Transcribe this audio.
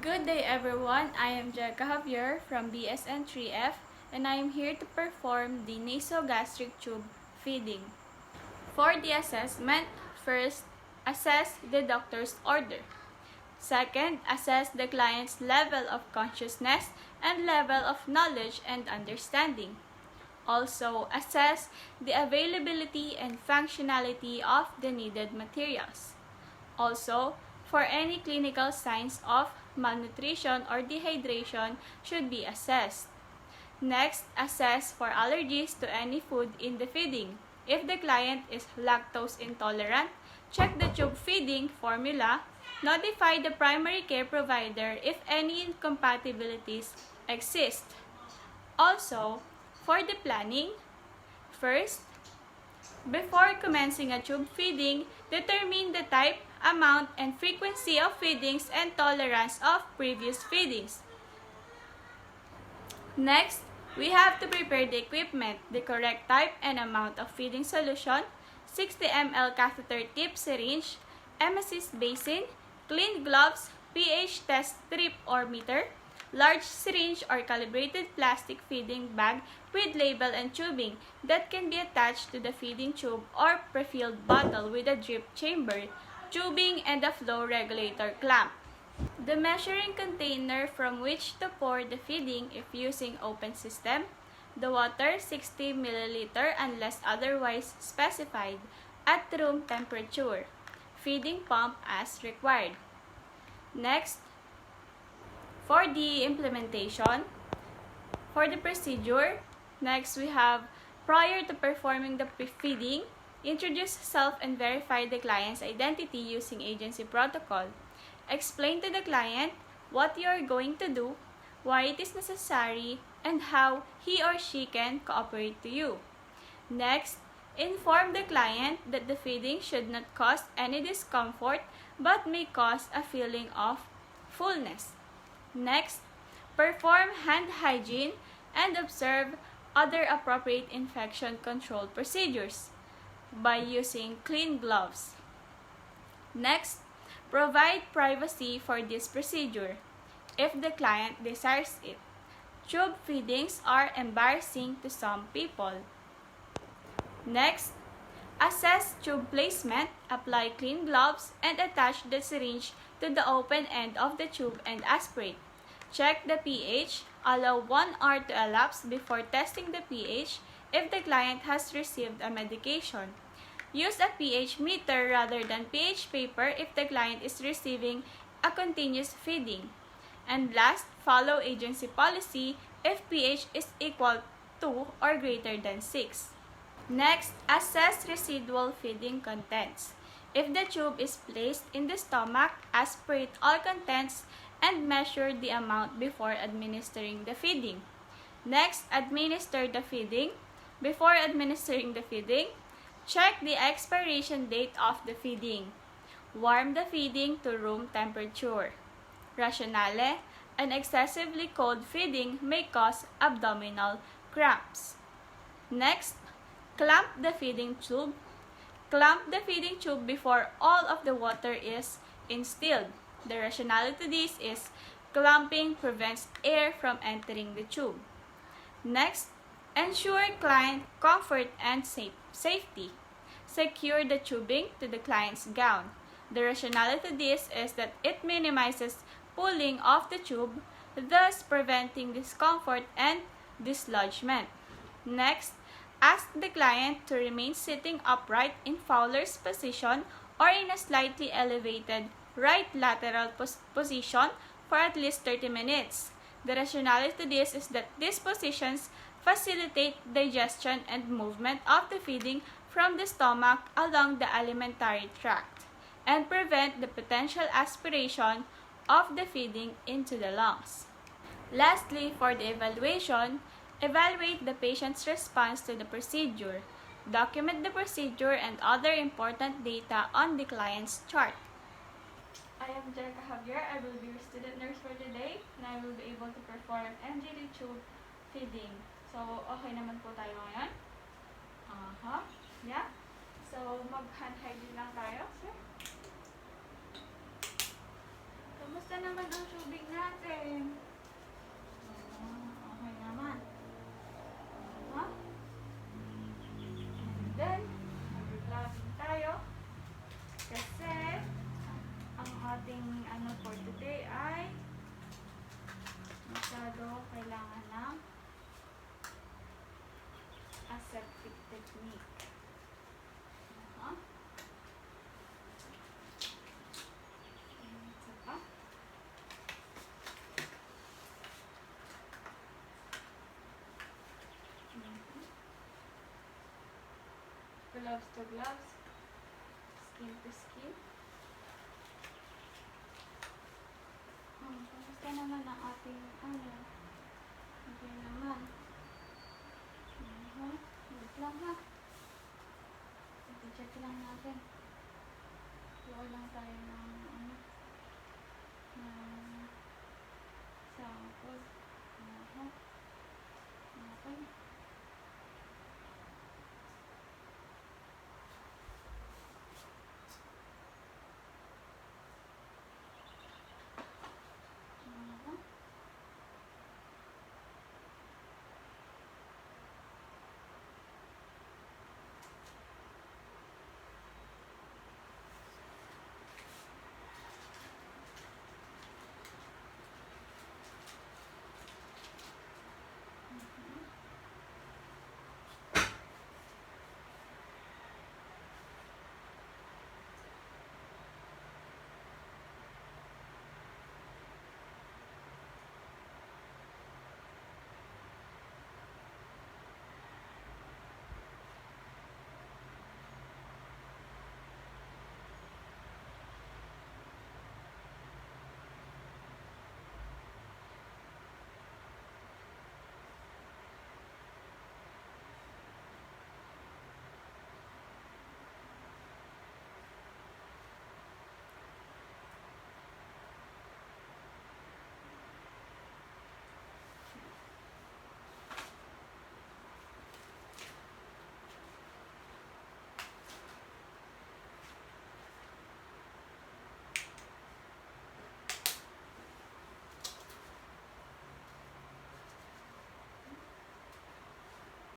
Good day everyone, I am Jessica Javier from BSN3F and I am here to perform the nasogastric tube feeding. For the assessment, first, assess the doctor's order. Second, assess the client's level of consciousness and level of knowledge and understanding. Also, assess the availability and functionality of the needed materials. Also, for any clinical signs of malnutrition or dehydration should be assessed. Next, assess for allergies to any food in the feeding. If the client is lactose intolerant, check the tube feeding formula. Notify the primary care provider if any incompatibilities exist. Also, for the planning, first, before commencing a tube feeding, determine the type, amount, and frequency of feedings and tolerance of previous feedings. Next, we have to prepare the equipment, the correct type and amount of feeding solution, 60 ml catheter tip syringe, M-assist basin, clean gloves, pH test strip or meter, large syringe or calibrated plastic feeding bag with label and tubing that can be attached to the feeding tube or pre-filled bottle with a drip chamber, tubing, and a flow regulator clamp. The measuring container from which to pour the feeding if using open system, the water 60 ml unless otherwise specified at room temperature, feeding pump as required. Next, for the implementation, for the procedure, next we have prior to performing the feeding, introduce self and verify the client's identity using agency protocol. Explain to the client what you are going to do, why it is necessary, and how he or she can cooperate to you. Next, inform the client that the feeding should not cause any discomfort but may cause a feeling of fullness. Next, perform hand hygiene and observe other appropriate infection control procedures by using clean gloves. Next, provide privacy for this procedure if the client desires it. Tube feedings are embarrassing to some people. Next, assess tube placement, apply clean gloves, and attach the syringe to the open end of the tube and aspirate. Check the pH. Allow 1 hour to elapse before testing the pH if the client has received a medication. Use a pH meter rather than pH paper if the client is receiving a continuous feeding. And last, follow agency policy if pH is equal to or greater than 6. Next, assess residual feeding contents. If the tube is placed in the stomach, aspirate all contents and measure the amount before administering the feeding. Next, administer the feeding. Before administering the feeding, check the expiration date of the feeding. Warm the feeding to room temperature. Rationale, an excessively cold feeding may cause abdominal cramps. Next, clamp the feeding tube. Clamp the feeding tube before all of the water is instilled. The rationale to this is clamping prevents air from entering the tube. Next, ensure client comfort and safety. Secure the tubing to the client's gown. The rationale to this is that it minimizes pulling of the tube, thus preventing discomfort and dislodgement. Next, ask the client to remain sitting upright in Fowler's position or in a slightly elevated right lateral position for at least 30 minutes. The rationale to this is that these positions facilitate digestion and movement of the feeding from the stomach along the alimentary tract and prevent the potential aspiration of the feeding into the lungs. Lastly, for the evaluation, evaluate the patient's response to the procedure. Document the procedure and other important data on the client's chart. I am Jessica Javier. I will be your student nurse for today and I will be able to perform NGT tube feeding. So, okay naman po tayo ngayon? Yeah? So, mag-hand hygiene lang tayo, sir. Kamusta naman ang tubig na? gloves to gloves, skin to skin. Kamusta naman ang ating okay naman. Wait lang ha. I-check lang natin. Luwa lang tayo ng